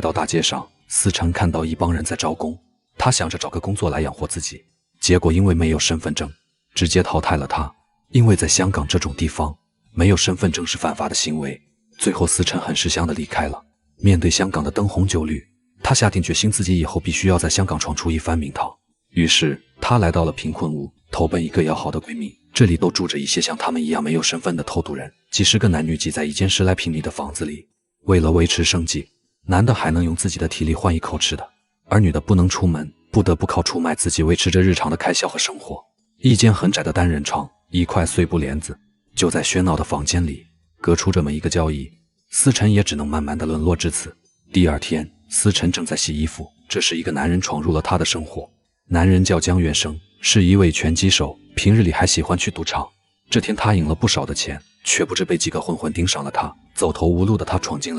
到大街上，思辰看到一帮人在招工，他想着找个工作来养活自己，结果因为没有身份证，直接淘汰了他。因为在香港这种地方，没有身份证是犯法的行为。最后思辰很识相地离开了。面对香港的灯红酒绿，他下定决心自己以后必须要在香港闯出一番名堂。于是他来到了贫困屋，投奔一个要好的闺蜜。这里都住着一些像他们一样没有身份的偷渡人，几十个男女挤在一间10来平米的房子里。为了维持生计，男的还能用自己的体力换一口吃的，而女的不能出门，不得不靠出卖自己维持着日常的开销和生活。一间很窄的单人床，一块碎布帘子，就在喧闹的房间里隔出这么一个交易。思辰也只能慢慢的沦落至此。第二天，思辰正在洗衣服，这时一个男人闯入了他的生活。男人叫江元生，是一位拳击手，平日里还喜欢去赌场。这天他赢了不少的钱，却不知被几个混混盯上了他，走投无路的他闯进了